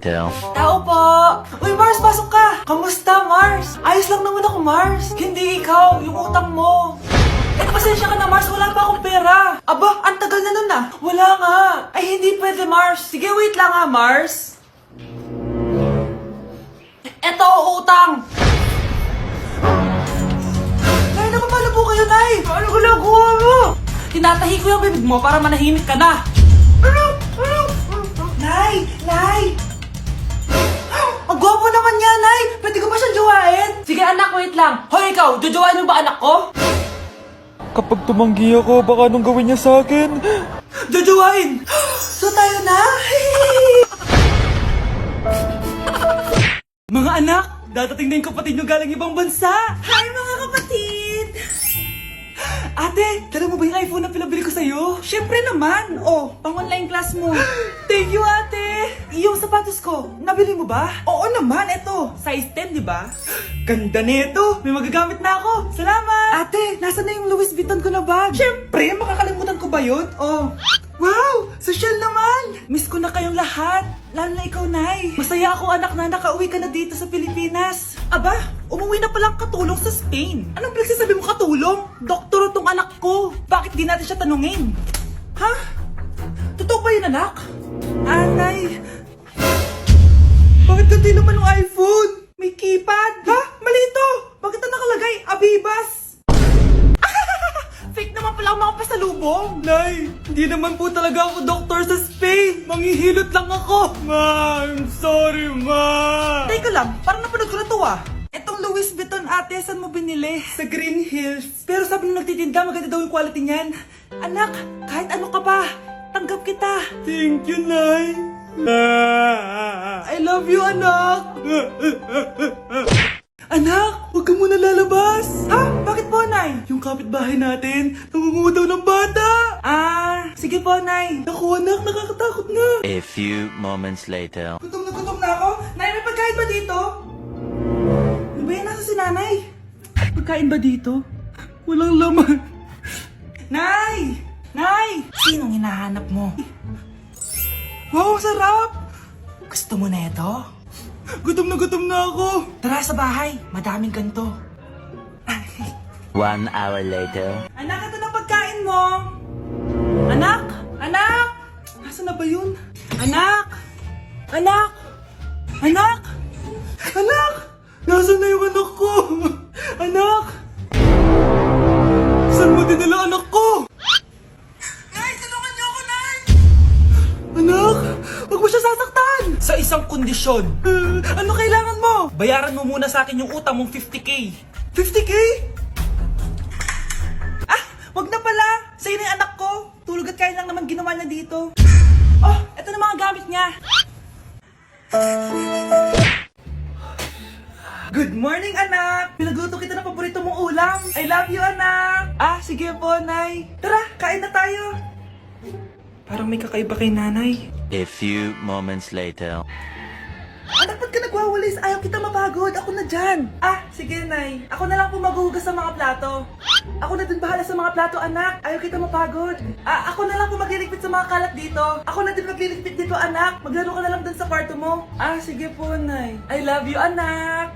Tao po! Uy, Mars, pasok ka! Kamusta, Mars? Ayos lang naman ako, Mars. Hindi ikaw, yung utang mo. Eh, pasensya ka na, Mars. Wala pa akong pera. Aba, ang tagal na nun ah. Wala nga. Ay, hindi pwede, Mars. Sige, wait lang ha, Mars. Eto, utang. Nay, napapalo po kayo, Nay. Ano ginagawa mo? Tinatahi ko yung bibig mo para manahimik ka na. Nay! Nay! Ang gwapo naman niya, Nay! Pwede ko ba siyang jowain? Sige anak, wait lang. Hoy ikaw, jojowain mo ba anak ko? Kapag tumanggi ako, baka anong gawin niya sa akin? Jojowain! So tayo na? Mga anak, dadating na yung kapatid nyo galing ibang bansa. Hi mga kapatid! Ate, dala mo ba yung iPhone na pinabili ko sa'yo? Siyempre naman. Oh, pang-online class mo. Thank you, ate. Yung sapatos ko, nabili mo ba? Oo naman, eto. Size 10, di ba? Ganda nito. May magagamit na ako. Salamat. Ate, nasa na yung Louis Vuitton ko na bag? Siyempre, makakalimutan ko ba yun? Oh. Wow! Social naman! Miss ko na kayong lahat. Lalo na ikaw, Nay. Masaya ako, anak, na nakauwi ka na dito sa Pilipinas. Aba, umuwi na palang katulong sa Spain. Anong pinagsasabi mo katulong? Doktor tong anak ko. Bakit di natin siya tanungin? Ha? Totoo ba yun, anak? Nay. Bakit ganti naman ng iPhone? May keypad. Ha? Mali ito. Bakit na nakalagay? Abibas. Fake naman pala ang mga pasalubong. Nay, hindi naman po talaga ako doktor sa Spain. Manghihilot lang ako. Ma, I'm sorry, ma. Teka lang, parang napanood ko na to ah. Etong Louis Vuitton ate, saan mo binili? Sa Green Hills. Pero sabi nung nagtitinda, maganda daw yung quality niyan. Anak, kahit ano ka pa, tanggap kita. Thank you, Nay. I love you, anak. Anak, huwag ka muna lalabas. Ha? Bakit po, Nay? Yung kapitbahay natin, nangungudaw ng bata. Sige po, Nay. Naku, anak, nakakatakot na. A few moments later. Gutom na ako. Nay, may pagkain ba dito? Ano ba yan? Nasa si Nanay? Pagkain ba dito? Walang laman. Nay! Nay! Sinong hinahanap mo? Wow, sarap! Gusto mo na ito? Gutom na ako. Tara sa bahay, madaming ganito. 1 hour later. Anak, ito na pagkain mo. Anak! Anak! Nasaan na ba yun? Anak! Anak! Anak! Anak! Nasaan na yung anak ko? Anak! Saan mo dinala anak ko? Nay, tulungan niyo ako, Nay! Anak! Huwag mo siya sasaktan! Sa isang kondisyon. Ano kailangan mo? Bayaran mo muna sa akin yung utang mong 50k. 50k? Wag na pala. Sa'yo na yung anak ko. Tulog at kain lang naman ginawa niya dito. Oh, eto na mga gamit niya. Good morning, anak! Pinagluto kita ng paborito mong ulam. I love you, anak! Sige po, Nay. Tara, kain na tayo. Parang may kakaiba kay Nanay. A few moments later. Anak, ba't ka nagwawalis? Ayaw kita mapagod. Ako na dyan. Sige, Nay. Ako na lang po maghuhugas sa mga plato. Ako na din bahala sa mga plato, anak. Ayaw kita mapagod. Ako na lang po magliligpit sa mga kalat dito. Ako na din magliligpit dito, anak. Maglaro ka na lang dun sa kwarto mo. Sige po, Nay. I love you, anak.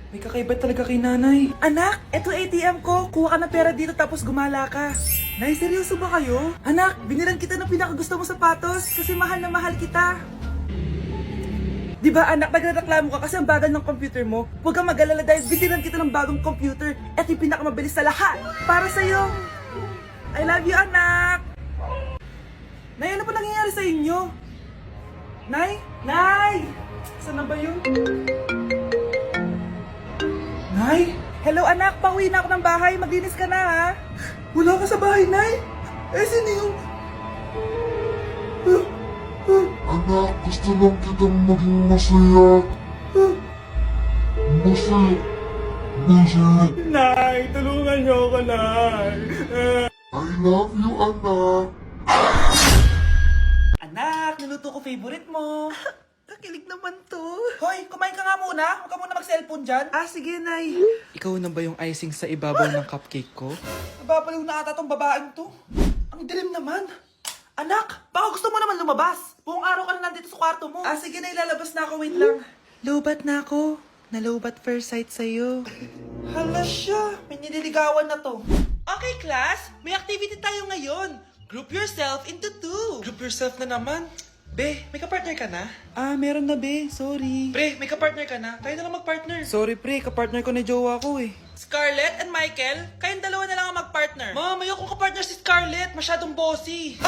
May kakaiba talaga kay Nanay. Anak, eto ATM ko. Kuha ka ng pera dito tapos gumala ka. Nay, seryoso ba kayo? Anak, binilan kita ng pinakagusto mong sapatos kasi mahal na mahal kita. Di ba anak, nagreklamo ka kasi ang bagal ng computer mo? Huwag kang mag-alala dahil binilan kita ng bagong computer at yung pinakamabilis sa lahat. Para sa'yo. I love you, anak. Nay, ano pa nangyayari sa inyo? Nay? Nay! Saan na ba yun? Nay? Hello anak, pauwi na ako ng bahay. Maglinis ka na ha. Wala ka sa bahay, Nay? Sino yung... Anak, gusto lang kitang maging masaya. Masaya. Nay, tulungan niyo ako, Nay. I love you, anak. Anak, niluto ko favorite mo. Kakilig naman to. Hoy, kumain ka nga muna. Huwag ka muna mag-cellphone dyan. Sige, Nay. Ikaw na ba yung icing sa ibabaw ng cupcake ko? Nababaliw na ata tong babaeng to. Ang dilim naman. Anak, baka gusto mo naman lumabas. Buong araw ka na nandito sa kwarto mo. Ah, sige na, ilalabas na ako. Wait lang. Lobat na ako. Nalobat first sight sa'yo. Hala siya. May nililigawan na to. Okay, class. May activity tayo ngayon. Group yourself into 2. Group yourself na naman? Be, may kapartner ka na? Ah, meron na, Be. Sorry. Pre, may kapartner ka na? Tayo na lang magpartner. Sorry, pre. Kapartner ko na jowa ko eh. Scarlett and Michael, kayong dalawa na lang ang magpartner. Ma'am, ayoko kapartner si Scarlett. Masyadong bossy.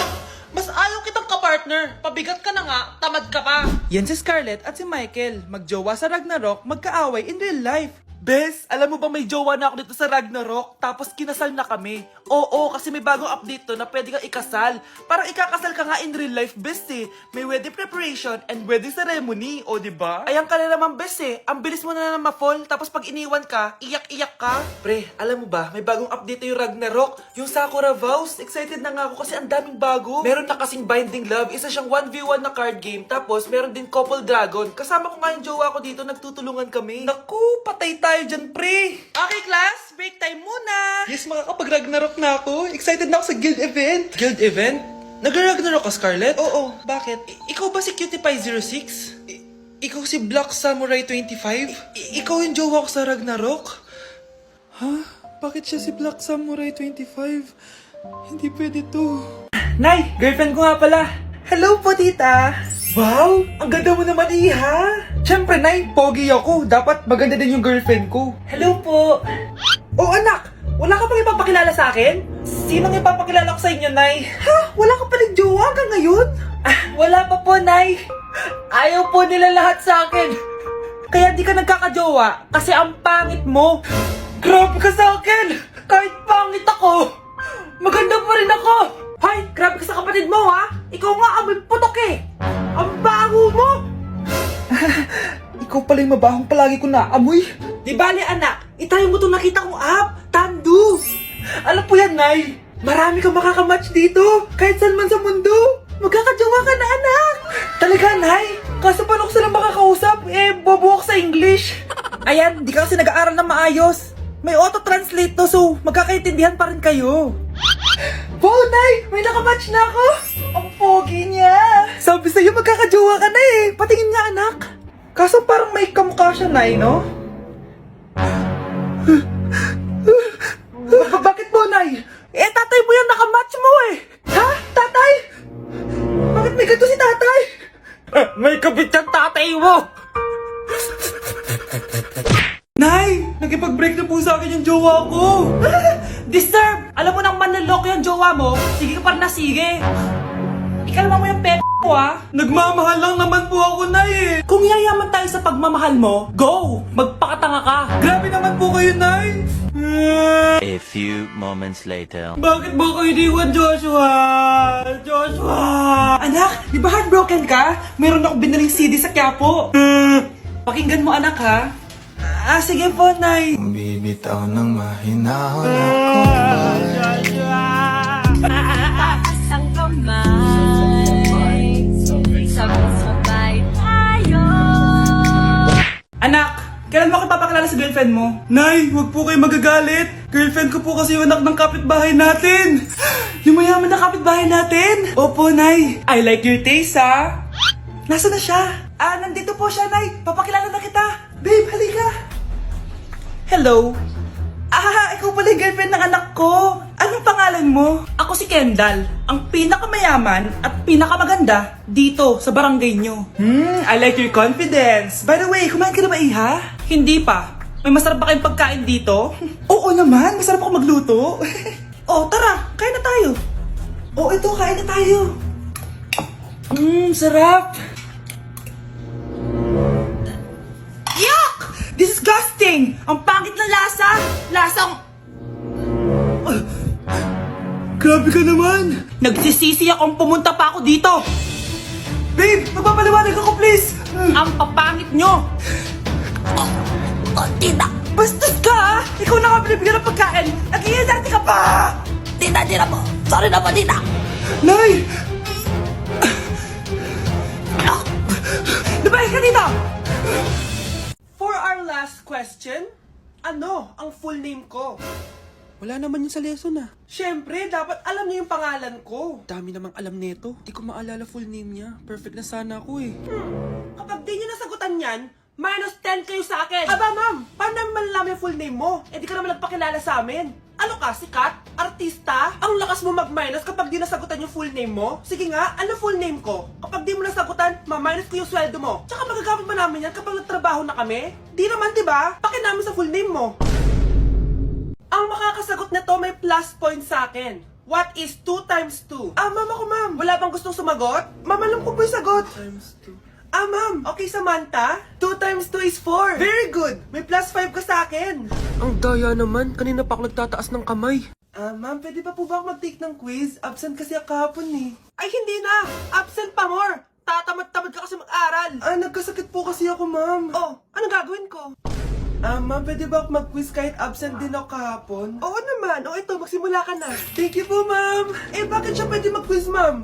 Mas ayaw kitang kapartner. Pabigat ka na nga, tamad ka pa. Yan si Scarlett at si Michael. Magjowa sa Ragnarok, magkaaway in real life. Bes, alam mo ba may jowa na ako dito sa Ragnarok? Tapos kinasal na kami. Oo, kasi may bagong update to na pwede kang ikasal. Parang ikakasal ka nga in real life, bes eh. May wedding preparation and wedding ceremony, o diba? Ayan ka na naman, bes eh. Ang bilis mo na ma-fall, tapos pag iniwan ka, iyak-iyak ka. Pre, alam mo ba, may bagong update yung Ragnarok. Yung Sakura Vows. Excited na nga ako kasi ang daming bago. Meron na kasing Binding Love, isa siyang 1v1 na card game. Tapos meron din Couple Dragon. Kasama ko nga yung jowa ko dito, nagtutulungan kami. Naku, patay tayo dyan, pre. Okay, class, break time muna. Yes, makakapag-Ragnarok na ako. Excited na ako sa guild event. Guild event? Nag-Ragnarok ka, Scarlett? Oo, bakit? Ikaw ba si Cutie Pie 06? Ikaw si Black Samurai 25? Ikaw yung jowa ko sa Ragnarok? Ha? Bakit siya si Black Samurai 25? Hindi pwede to. Nay, girlfriend ko nga pala. Hello po, tita. Wow, ang ganda mo naman, iha. Siyempre, Nay, pogi ako. Dapat maganda din yung girlfriend ko. Hello po. Oh, anak, wala ka pang ipapakilala sa akin? Sinong ipapakilala ko sa inyo, Nay? Ha? Wala ka palang jowa hanggang ngayon? Wala pa po, Nay. Ayaw po nila lahat sa akin. Kaya di ka nagkakajowa kasi ang pangit mo. Grabe ka sa akin. Kahit pangit ako, maganda pa rin ako. Hay, grabe ka sa kapatid mo, ha? Ikaw nga amoy putok eh. Ang baho mo. Ikaw pala yung mabahong palagi ko na amoy. Di bali, anak. Itayo mo itong nakita kong app. Tandu. Alam po yan, Nay. Marami kang makakamatch dito. Kahit saan man sa mundo. Magkakajowa ka na, anak. Talaga, Nay? Kaso paano ko sila makakausap? Bobo ako sa English. Ayan, di ka kasi nag-aaral na maayos. May auto-translate to, so magkakaintindihan pa rin kayo. Wow, Nay! May nakamatch na ako! Ang pogi niya! Sabi sa'yo, magkakajowa ka na eh! Patingin nga, anak! Kaso parang may kamukha siya, Nay, no? Bakit mo, Nay? Tatay mo yan, nakamatch mo eh! Ha? Tatay? Bakit may ganito si tatay? May kabit yung tatay mo! Nay! Nakipag-break na po sa akin yung jowa ko! Disturb! Alam mo nang manloloko yung jowa mo, sige ka pa rin na sige! Ikalma mo yung pepe mo, ha? Nagmamahal lang naman po ako, Nay eh! Kung yayaman tayo sa pagmamahal mo, go! Magpakatanga ka! Grabe naman po kayo, Nay! A few moments later. Bakit mo ko iniwan, Joshua? Joshua! Anak, di ba heartbroken ka? Meron ako binaling CD sa Quiapo. Pakinggan mo, anak, ha? Sige po, Nay. Bibitaw ng mahinahon ako Taas ang kamay, sabay-sabay tayo. Anak, kailan mo ako papakilala sa girlfriend mo? Nay, wag po kayo magagalit. Girlfriend ko po kasi yung anak ng kapitbahay natin. Yung mayaman na kapitbahay natin. Opo, Nay. I like your taste, ha? Nasaan na siya? Nandito po siya, Nay. Papakilala na kita. Babe, halika. Hello. Ikaw pala yung girlfriend ng anak ko. Anong pangalan mo? Ako si Kendall, ang pinakamayaman at pinakamaganda dito sa barangay nyo. I like your confidence. By the way, kumain ka na ba, Iha? Hindi pa. May masarap ba kayong pagkain dito? Oo naman, masarap ako magluto. Tara, kain na tayo. Ito, kain na tayo. Sarap. Yuck! Disgusting! Ang pangit na lasa! Lasang... Grabe ka naman! Nagsisisi akong pumunta pa ako dito! Babe! Magpapaliwanag ako, please! Ang papangit nyo! Tita! Bastos ka, ha? Ikaw na nga binibigyan ng pagkain! Nag-iinarte ka pa! Tita, po! Sorry na po, tita! Nay! Lumayas ka dito! For our last question, ano ang full name ko? Wala naman yun sa lesson ah. Siyempre, dapat alam niya yung pangalan ko. Dami namang alam nito. Di ko maalala full name niya. Perfect na sana ako eh. Kapag di niyo nasagutan yan, minus 10 kayo sa akin. Aba ma'am, paano namin malalaman yung full name mo? Eh di ka naman nagpakilala sa amin. Ano ka, sikat? Artista? Ang lakas mo mag-minus kapag di nasagutan yung full name mo? Sige nga, ano full name ko? Kapag di mo nasagutan, ma-minus ko yung sweldo mo. Tsaka magagamit pa namin yan kapag nagtrabaho na kami? Di naman, diba? Paki namin sa full name mo. Ang makakasagot nito may plus point sa akin. What is 2 times 2? Ah, ma'am ako, ma'am. Wala bang gustong sumagot? Ma'am, alam ko po yung sagot. Times 2. Ah, ma'am. Okay, Samantha. 2 times 2 is 4. Very good. May plus 5 ka sa akin. Ang daya naman. Kanina pa ako nagtataas ng kamay. Ah, ma'am, pwede pa po ba ako mag-take ng quiz? Absent kasi ako kahapon eh. Ay, hindi na. Absent pa more. Tatamad-tamad ka kasi mag-aral. Ah, nagkasakit po kasi ako, ma'am. Oh, anong gagawin ko? Ah, ma'am, pwede ba ako mag-quiz kahit absent din ako kahapon? Oo naman. O ito, magsimula ka na. Thank you po, ma'am. Eh, bakit siya pwede mag-quiz, ma'am?